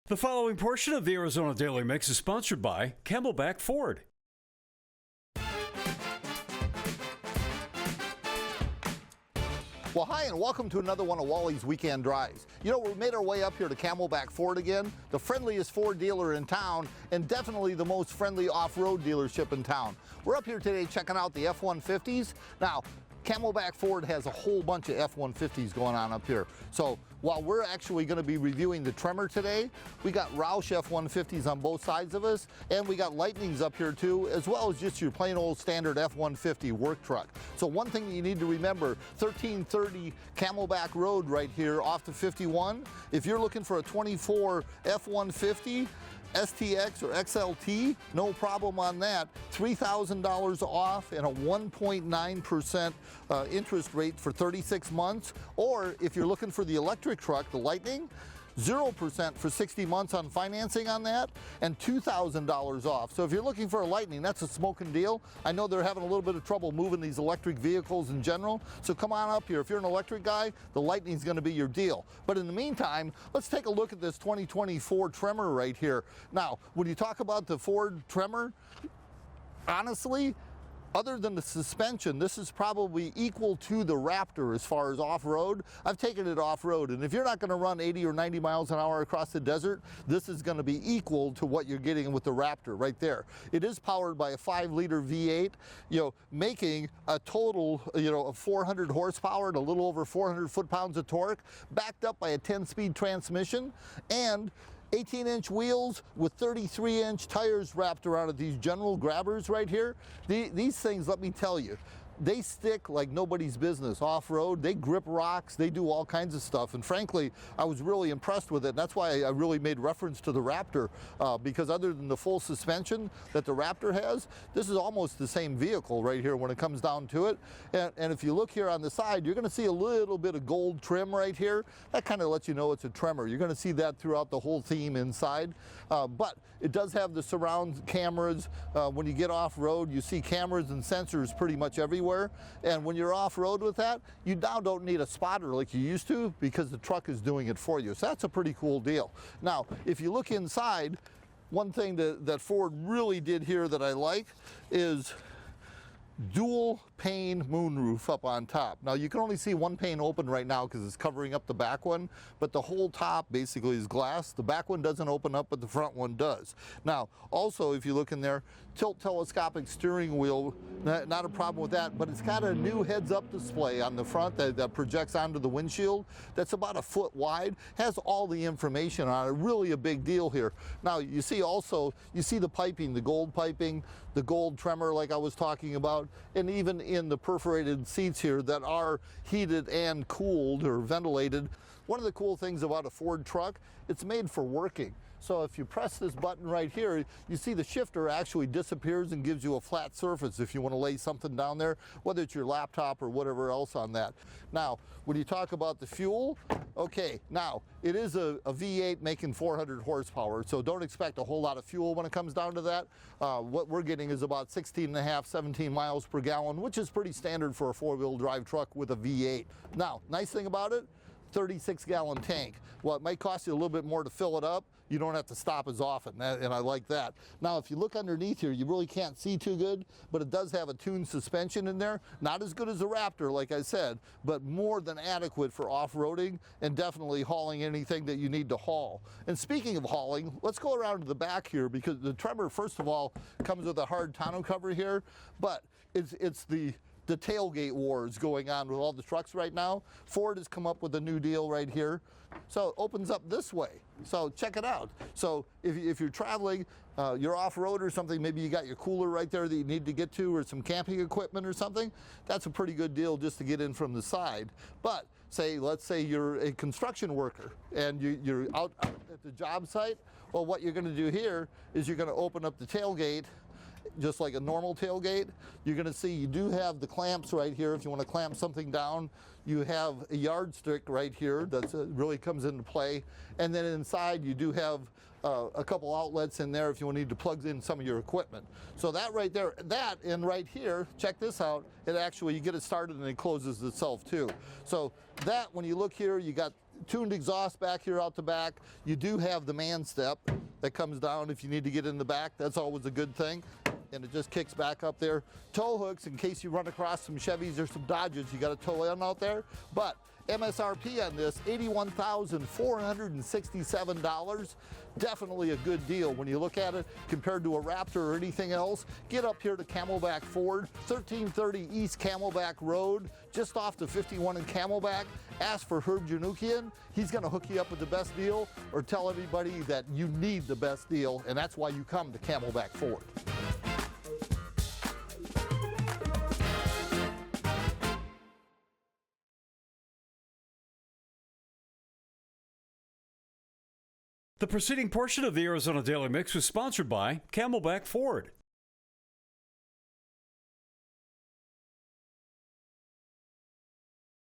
The following portion of the Arizona Daily Mix is sponsored by Camelback Ford. Well, hi, and welcome to another one of Wally's Weekend Drives. You know, we made our way up here to Camelback Ford again, the friendliest Ford dealer in town, and definitely the most friendly off-road dealership in town. We're up here today checking out the F-150s. Now, Camelback Ford has a whole bunch of F-150s going on up here. So while we're actually going to be reviewing the Tremor today, we got Roush F-150s on both sides of us, and we got Lightnings up here too, as well as just your plain old standard F-150 work truck. So one thing that you need to remember, 1330 Camelback Road right here off the 51. If you're looking for a 24 F-150, STX or XLT, no problem on that. $3,000 off and a 1.9% interest rate for 36 months. Or if you're looking for the electric truck, the Lightning, 0% for 60 months on financing on that, and $2,000 off. So if you're looking for a Lightning, that's a smoking deal. I know they're having a little bit of trouble moving these electric vehicles in general, so come on up here. If you're an electric guy, the Lightning's gonna be your deal. But in the meantime, let's take a look at this 2024 Tremor right here. Now, when you talk about the Ford Tremor, honestly, other than the suspension, this is probably equal to the Raptor as far as off-road. I've taken it off-road, and if you're not going to run 80 or 90 miles an hour across the desert, this is going to be equal to what you're getting with the Raptor right there. It is powered by a 5-liter V8, making a total, of 400 horsepower and a little over 400 foot-pounds of torque, backed up by a 10-speed transmission, and 18-inch wheels with 33-inch tires wrapped around it, these general grabbers right here. These things, let me tell you, they stick like nobody's business off-road. They grip rocks, they do all kinds of stuff, and frankly, I was really impressed with it. And that's why I really made reference to the Raptor, because other than the full suspension that the Raptor has, this is almost the same vehicle right here when it comes down to it. And if you look here on the side, you're gonna see a little bit of gold trim right here. That kind of lets you know it's a Tremor. You're gonna see that throughout the whole theme inside, but it does have the surround cameras. When you get off-road, you see cameras and sensors pretty much everywhere. And when you're off-road with that, you now don't need a spotter like you used to, because the truck is doing it for you. So that's a pretty cool deal. Now, if you look inside, one thing that Ford really did here that I like is dual pane moonroof up on top. Now you can only see one pane open right now because it's covering up the back one, but the whole top basically is glass. The back one doesn't open up, but the front one does. Now also, if you look in there, tilt telescopic steering wheel, not a problem with that, but it's got a new heads-up display on the front that projects onto the windshield. That's about a foot wide, has all the information on it. Really a big deal here. Now you see also, you see the piping, the gold piping, the gold Tremor like I was talking about, and even in the perforated seats here that are heated and cooled or ventilated. One of the cool things about a Ford truck, it's made for working. So if you press this button right here, you see the shifter actually disappears and gives you a flat surface if you want to lay something down there, whether it's your laptop or whatever else on that. Now, when you talk about the fuel, okay, now it is a V8 making 400 horsepower, so don't expect a whole lot of fuel when it comes down to that. What we're getting is about 16.5, 17 miles per gallon, which is pretty standard for a four-wheel drive truck with a V8. Now, nice thing about it, 36-gallon tank. Well, it might cost you a little bit more to fill it up. You don't have to stop as often, and I like that. Now, if you look underneath here, you really can't see too good, but it does have a tuned suspension in there. Not as good as the Raptor, like I said, but more than adequate for off-roading and definitely hauling anything that you need to haul. And speaking of hauling, let's go around to the back here, because the Tremor, first of all, comes with a hard tonneau cover here, but it's the tailgate wars going on with all the trucks right now. Ford has come up with a new deal right here. So it opens up this way. So check it out. So if you're traveling, you're off-road or something, maybe you got your cooler right there that you need to get to, or some camping equipment or something, that's a pretty good deal just to get in from the side. But let's say you're a construction worker and you're out at the job site. Well, what you're gonna do here is you're gonna open up the tailgate just like a normal tailgate. You're going to see you do have the clamps right here if you want to clamp something down. You have a yardstick right here that really comes into play. And then inside you do have a couple outlets in there if you need to plug in some of your equipment. So that right there, that and right here, check this out, it actually, you get it started and it closes itself too. So that, when you look here, you got tuned exhaust back here out the back. You do have the man step that comes down if you need to get in the back. That's always a good thing. And it just kicks back up there. Tow hooks in case you run across some Chevys or some Dodges, you got to tow in out there. But MSRP on this, $81,467. Definitely a good deal when you look at it compared to a Raptor or anything else. Get up here to Camelback Ford, 1330 East Camelback Road, just off the 51 in Camelback. Ask for Herb Janukian. He's going to hook you up with the best deal, or tell everybody that you need the best deal, and that's why you come to Camelback Ford. The preceding portion of the Arizona Daily Mix was sponsored by Camelback Ford.